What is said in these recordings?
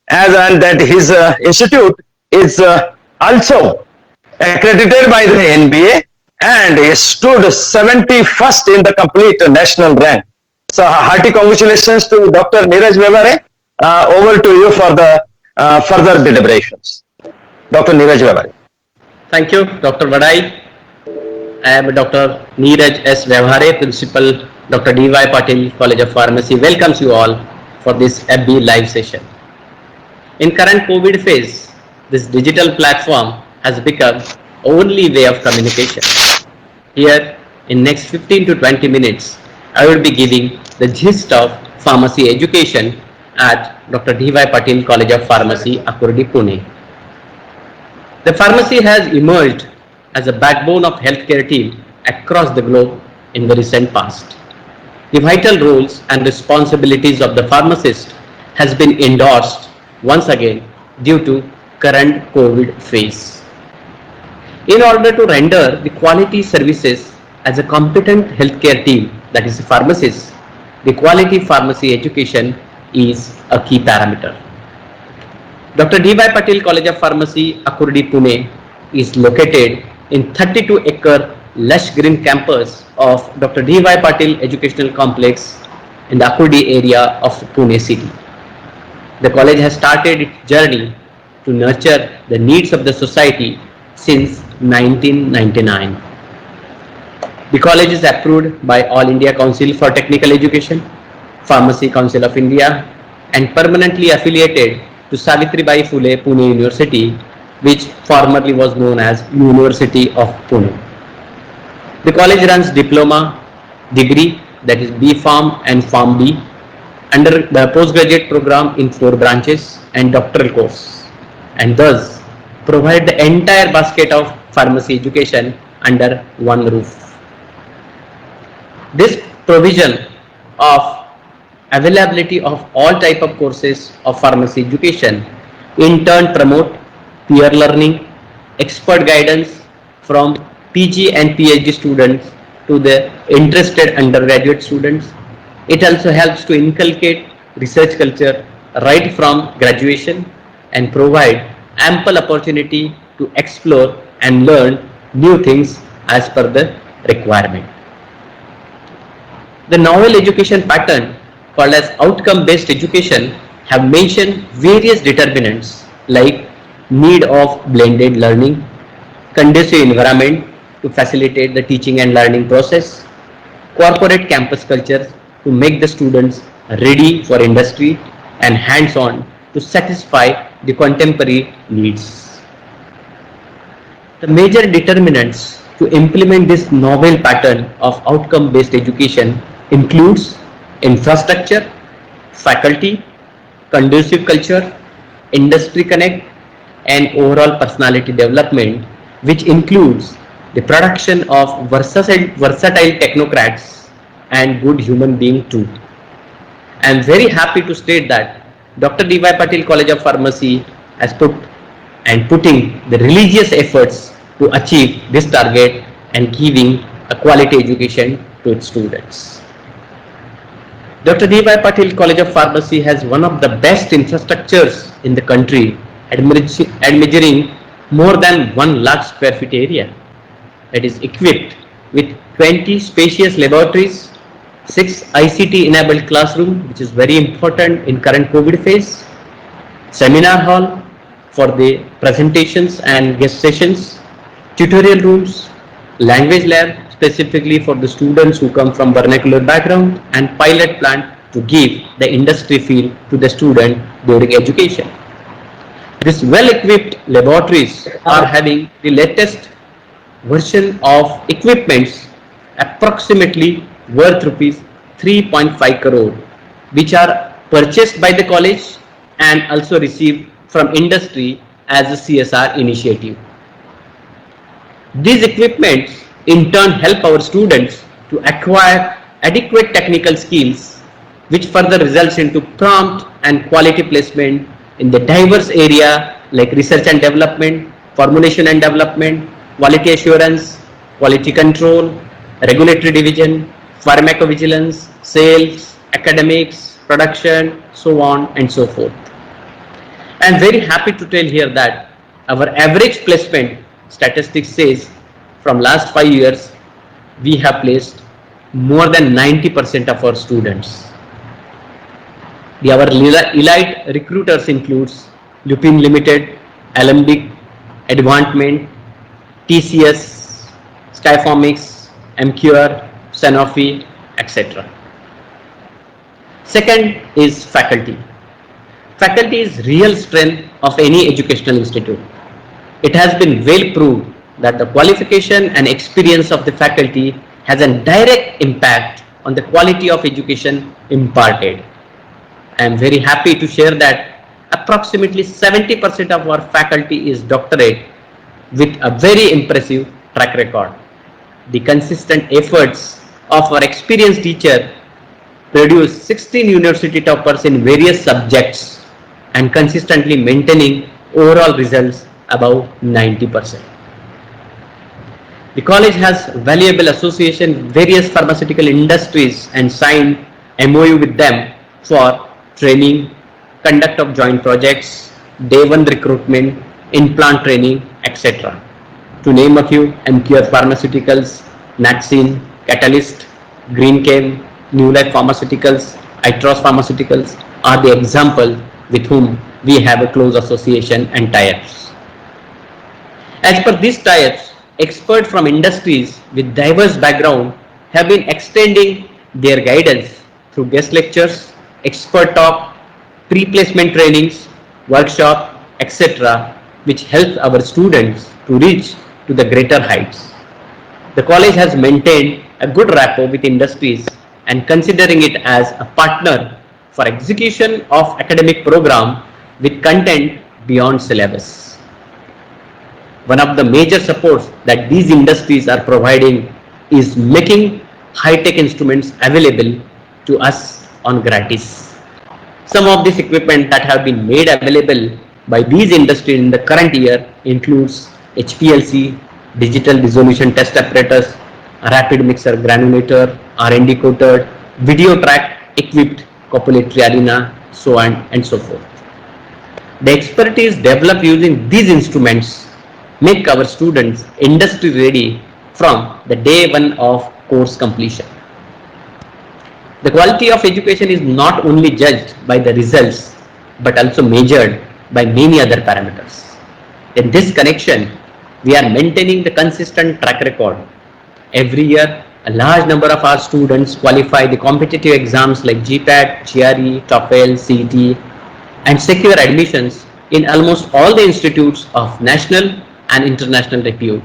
as and that his institute is also accredited by the NBA and he stood 71st in the complete national rank. So hearty congratulations to Dr. Neeraj Vevare. Over to you for the further deliberations. Dr. Neeraj Vevare. Thank you, Dr. Vadai. I am Dr. Neeraj S. Vevare, Principal, Dr. D.Y. Patil, College of Pharmacy. Welcomes you all for this FB live session. In current COVID phase, this digital platform has become only way of communication. Here, in next 15 to 20 minutes, I will be giving the gist of pharmacy education at Dr. D.Y. Patil College of Pharmacy, Akurdi, Pune. The pharmacy has emerged as a backbone of healthcare team across the globe in the recent past. The vital roles and responsibilities of the pharmacist has been endorsed once again due to current COVID phase. In order to render the quality services as a competent healthcare team, that is a pharmacist, the quality pharmacy education is a key parameter. Dr. D.Y. Patil College of Pharmacy, Akurdi, Pune is located in 32-acre lush green campus of Dr. D.Y. Patil Educational Complex in the Akurdi area of Pune city. The college has started its journey to nurture the needs of the society since 1999. The college is approved by All India Council for Technical Education, Pharmacy Council of India, and permanently affiliated to Savitribai Phule Pune University, which formerly was known as University of Pune. The college runs diploma, degree, that is B Pharm and Pharm B, under the postgraduate program in 4 branches and doctoral course, and thus provide the entire basket of pharmacy education under one roof. This provision of availability of all type of courses of pharmacy education in turn promote peer learning, expert guidance from PG and PhD students to the interested undergraduate students. It also helps to inculcate research culture right from graduation and provide ample opportunity to explore and learn new things as per the requirement. The novel education pattern called as outcome-based education have mentioned various determinants like need of blended learning, conducive environment to facilitate the teaching and learning process, corporate campus culture to make the students ready for industry, and hands-on to satisfy the contemporary needs. The major determinants to implement this novel pattern of outcome-based education includes infrastructure, faculty, conducive culture, industry connect, and overall personality development, which includes the production of versatile technocrats and good human beings too. I am very happy to state that Dr. D.Y. Patil College of Pharmacy has putting the religious efforts to achieve this target and giving a quality education to its students. Dr. D.Y. Patil College of Pharmacy has one of the best infrastructures in the country, measuring more than 1 lakh square feet area. That is equipped with 20 spacious laboratories, 6 ICT enabled classrooms, which is very important in current COVID phase, seminar hall for the presentations and guest sessions, tutorial rooms, language lab specifically for the students who come from vernacular background, and pilot plant to give the industry feel to the student during education. These well-equipped laboratories are having the latest version of equipments approximately worth rupees 3.5 crore, which are purchased by the college and also received from industry as a CSR initiative. These equipments in turn help our students to acquire adequate technical skills, which further results into prompt and quality placement in the diverse area like research and development, formulation and development, quality assurance, quality control, regulatory division, pharmacovigilance, sales, academics, production, so on and so forth. I am very happy to tell here that our average placement statistics says from last 5 years we have placed more than 90% of our students. Our elite recruiters includes Lupin Limited, Alembic, Advancement, TCS, Skyformix, MQR, Sanofi, etc. Second is faculty. Faculty is real strength of any educational institute. It has been well proved that the qualification and experience of the faculty has a direct impact on the quality of education imparted. I am very happy to share that approximately 70% of our faculty is doctorate with a very impressive track record. The consistent efforts of our experienced teacher produce 16 university toppers in various subjects and consistently maintaining overall results above 90%. The college has valuable association with various pharmaceutical industries and signed MOU with them for training, conduct of joint projects, day one recruitment, in-plant training, etc. To name a few, MQR Pharmaceuticals, Naxin, Catalyst, Greenchem, New Life Pharmaceuticals, Itros Pharmaceuticals are the example with whom we have a close association and tie-ups. As per these tie-ups, experts from industries with diverse background have been extending their guidance through guest lectures, expert talk, pre-placement trainings, workshop, etc., which helps our students to reach to the greater heights. The college has maintained a good rapport with industries and considering it as a partner for execution of academic program with content beyond syllabus. One of the major supports that these industries are providing is making high-tech instruments available to us on gratis. Some of this equipment that have been made available by these industries in the current year includes HPLC, digital resolution test apparatus, rapid mixer granulator, R&D coated, video track equipped copulatory arena, so on and so forth. The expertise developed using these instruments make our students industry ready from the day one of course completion. The quality of education is not only judged by the results but also measured by many other parameters. In this connection, we are maintaining the consistent track record. Every year, a large number of our students qualify the competitive exams like GPAT, GRE, TOEFL, CET, and secure admissions in almost all the institutes of national and international repute.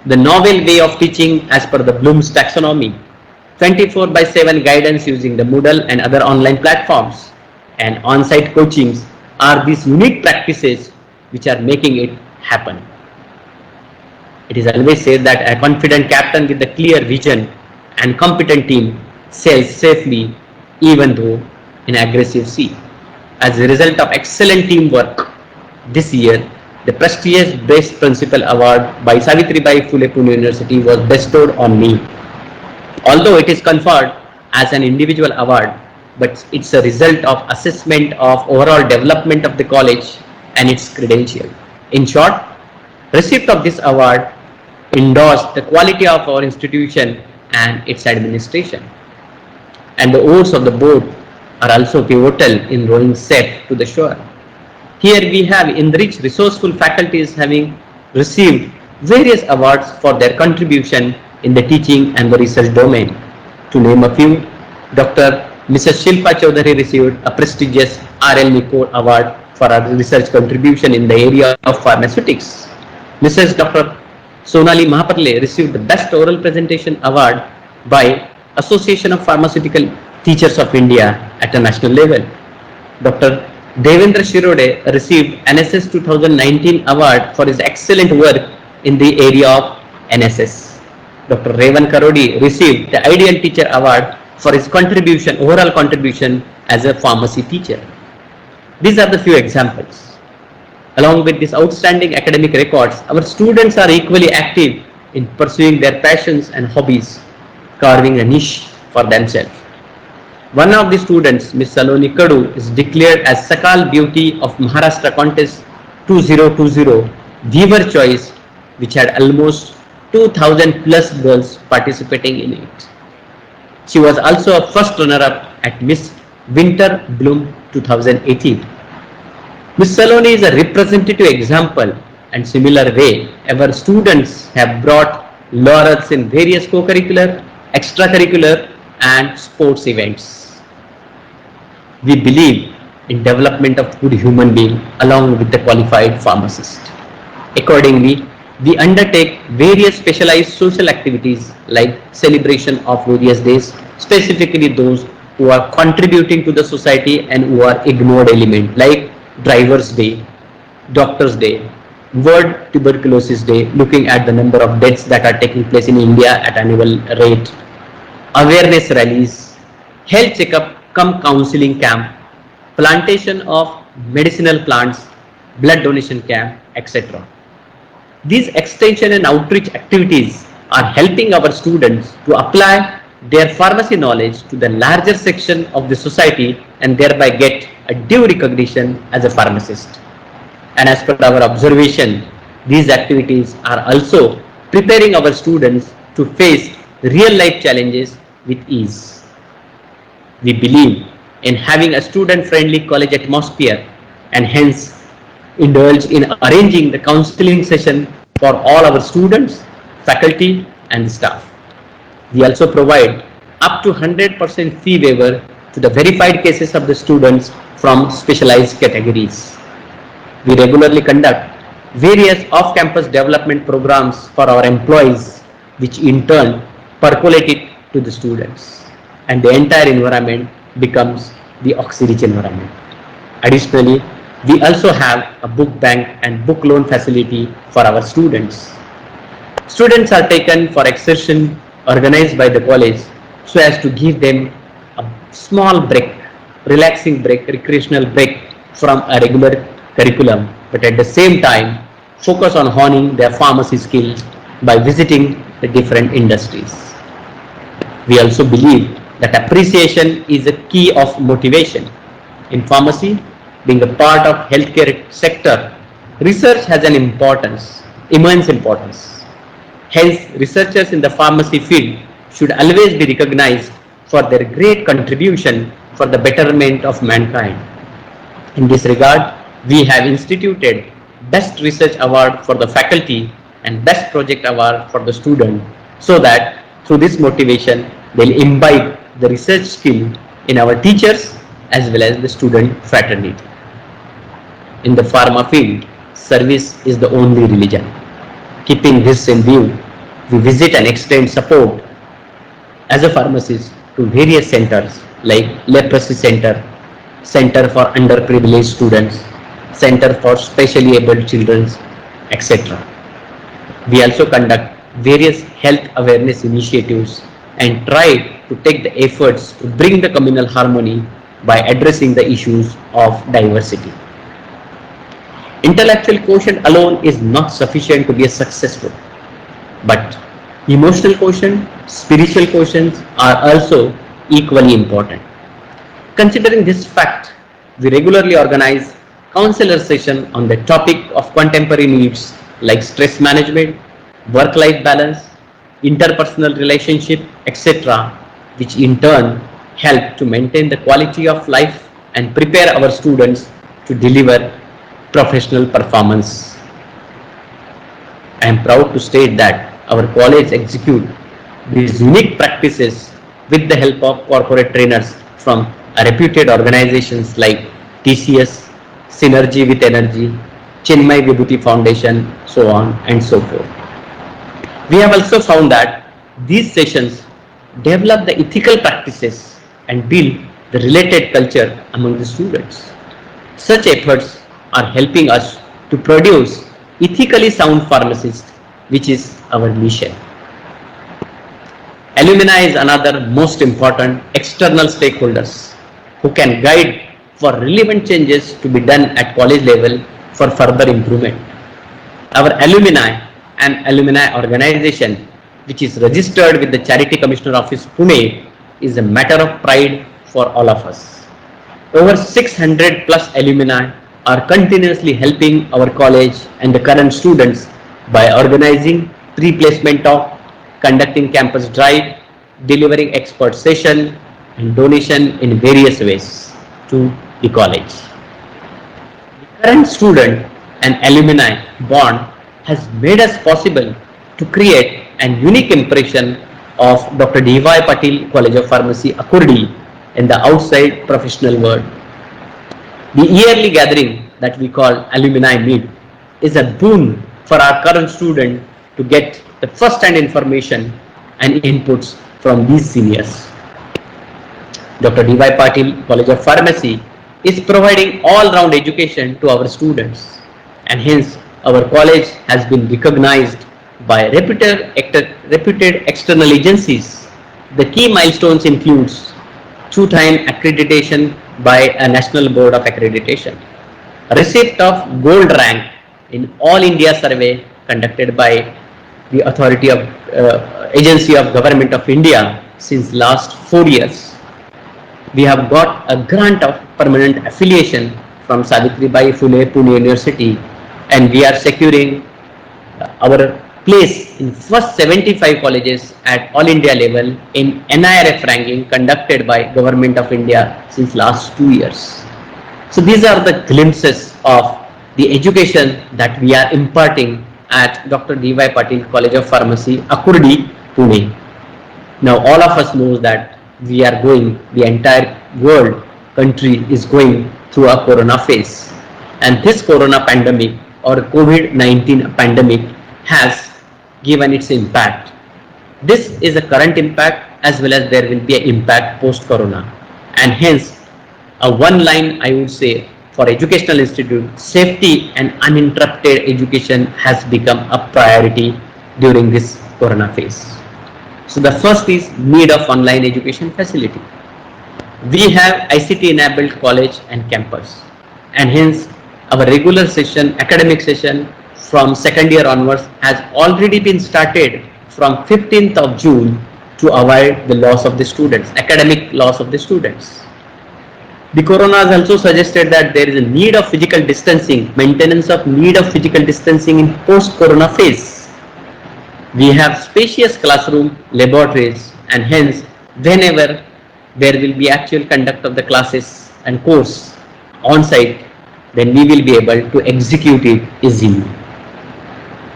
The novel way of teaching as per the Bloom's taxonomy, 24/7 guidance using the Moodle and other online platforms, and on-site coachings are these unique practices which are making it happen. It is always said that a confident captain with a clear vision and competent team sails safely even though in aggressive sea. As a result of excellent teamwork, this year the prestigious Best Principal Award by Savitribai Phule Pune University was bestowed on me. Although it is conferred as an individual award, but it's a result of assessment of overall development of the college and its credential. In short, receipt of this award endorsed the quality of our institution and its administration. And the oars of the boat are also pivotal in rowing safe to the shore. Here we have enriched resourceful faculties having received various awards for their contribution in the teaching and the research domain. To name a few, Dr. Mrs. Shilpa Chaudhary received a prestigious R.L. Nico Award for her research contribution in the area of pharmaceutics. Mrs. Dr. Sonali Mahapatle received the Best Oral Presentation Award by Association of Pharmaceutical Teachers of India at a national level. Dr. Devendra Shirode received NSS 2019 award for his excellent work in the area of NSS. Dr. Revan Karodi received the Ideal Teacher Award for his contribution, overall contribution as a pharmacy teacher. These are the few examples. Along with these outstanding academic records, our students are equally active in pursuing their passions and hobbies, carving a niche for themselves. One of the students, Miss Saloni Kadu, is declared as Sakal Beauty of Maharashtra Contest 2020 Viewer Choice, which had almost 2000 plus girls participating in it. She was also a first runner-up at Miss Winter Bloom 2018. Miss Saloni is a representative example, and similar way, our students have brought laurels in various co-curricular, extracurricular and sports events. We believe in development of good human being along with the qualified pharmacist. Accordingly, we undertake various specialized social activities like celebration of various days, specifically those who are contributing to the society and who are ignored element like Drivers Day, Doctors Day, World Tuberculosis Day, looking at the number of deaths that are taking place in India at annual rate, awareness rallies, health checkup cum counseling camp, plantation of medicinal plants, blood donation camp, etc. These extension and outreach activities are helping our students to apply their pharmacy knowledge to the larger section of the society and thereby get a due recognition as a pharmacist. And as per our observation, these activities are also preparing our students to face real life challenges with ease. We believe in having a student friendly college atmosphere and hence indulge in arranging the counseling session for all our students, faculty and staff. We also provide up to 100% fee waiver to the verified cases of the students from specialized categories. We regularly conduct various off-campus development programs for our employees, which in turn percolate it to the students, and the entire environment becomes the oxy-rich environment. Additionally, we also have a book bank and book loan facility for our students. Students are taken for excursion organized by the college so as to give them a small break, relaxing break, recreational break from a regular curriculum, but at the same time focus on honing their pharmacy skills by visiting the different industries. We also believe that appreciation is a key of motivation. In pharmacy, being a part of healthcare sector, research has an importance, immense importance. Hence, researchers in the pharmacy field should always be recognized for their great contribution for the betterment of mankind. In this regard, we have instituted Best Research Award for the faculty and Best Project Award for the student, so that through this motivation, they'll imbibe the research skill in our teachers as well as the student fraternity. In the pharma field, service is the only religion. Keeping this in view, we visit and extend support as a pharmacist to various centers like Leprosy Center, Center for Underprivileged Students, Center for Specially Abled Children, etc. We also conduct various health awareness initiatives and try to take the efforts to bring the communal harmony by addressing the issues of diversity. Intellectual quotient alone is not sufficient to be successful, but emotional quotient, spiritual quotients are also equally important. Considering this fact, we regularly organize counselor session on the topic of contemporary needs like stress management, work-life balance, interpersonal relationship, etc., which in turn help to maintain the quality of life and prepare our students to deliver professional performance. I am proud to state that our college execute these unique practices with the help of corporate trainers from reputed organizations like TCS, Synergy with Energy, Chinmay Vibhuti Foundation, so on and so forth. We have also found that these sessions develop the ethical practices and build the related culture among the students. Such efforts are helping us to produce ethically sound pharmacists, which is our mission. Alumni is another most important external stakeholders who can guide for relevant changes to be done at college level for further improvement. Our alumni and alumni organization, which is registered with the Charity Commissioner Office Pune, is a matter of pride for all of us. Over 600 plus alumni are continuously helping our college and the current students by organizing pre-placement talk, conducting campus drive, delivering expert session and donation in various ways to the college. The current student and alumni bond has made us possible to create an unique impression of Dr. D.Y. Patil College of Pharmacy, Akurdi, in the outside professional world. The yearly gathering that we call Alumni Meet is a boon for our current student to get the first-hand information and inputs from these seniors. Dr. D.Y. Patil College of Pharmacy is providing all-round education to our students, and hence our college has been recognized by reputed external agencies. The key milestones includes two-time accreditation by a National Board of Accreditation, receipt of gold rank in All India survey conducted by the authority of agency of Government of India since last 4 years. We have got a grant of permanent affiliation from Savitribai Phule Pune University, and we are securing our place in first 75 colleges at all India level in NIRF ranking conducted by Government of India since last 2 years. So these are the glimpses of the education that we are imparting at Dr. D.Y. Patil College of Pharmacy, Akurdi, Pune. Now all of us knows that we are going, the entire world, country is going through a corona phase, and this corona pandemic or COVID-19 pandemic has given its impact. This is a current impact as well as there will be an impact post-corona, and hence a one line I would say for educational institute, safety and uninterrupted education has become a priority during this corona phase. So the first is need of online education facility. We have ICT enabled college and campus, and hence our regular session, academic session from second year onwards has already been started from 15th of June to avoid the loss of the students, academic loss of the students. The corona has also suggested that there is a need of physical distancing, maintenance of need of physical distancing in post-corona phase. We have spacious classroom, laboratories, and hence whenever there will be actual conduct of the classes and course on site, then we will be able to execute it easily.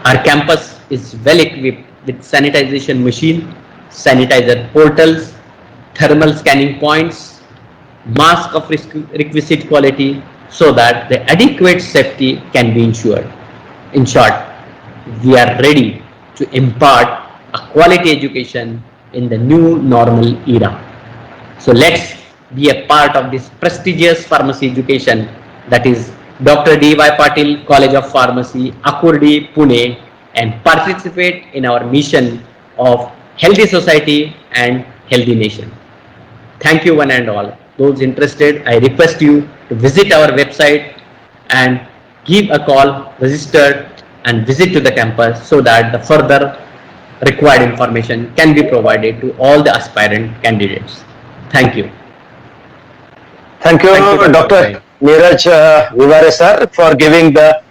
Our campus is well equipped with sanitization machine, sanitizer portals, thermal scanning points, mask of requisite quality so that the adequate safety can be ensured. In short, we are ready to impart a quality education in the new normal era. So let's be a part of this prestigious pharmacy education, that is Dr. D.Y. Patil College of Pharmacy, Akurdi, Pune, and participate in our mission of healthy society and healthy nation. Thank you one and all. Those interested, I request you to visit our website and give a call, register and visit to the campus so that the further required information can be provided to all the aspirant candidates. Thank you. Thank you, Dr. Neeraj Vivare sir, for giving the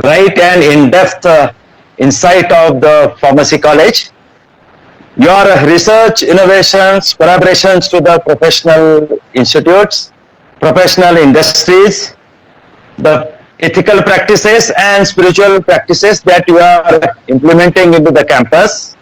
right and in-depth insight of the pharmacy college. Your research, innovations, collaborations to the professional institutes, professional industries, the ethical practices and spiritual practices that you are implementing into the campus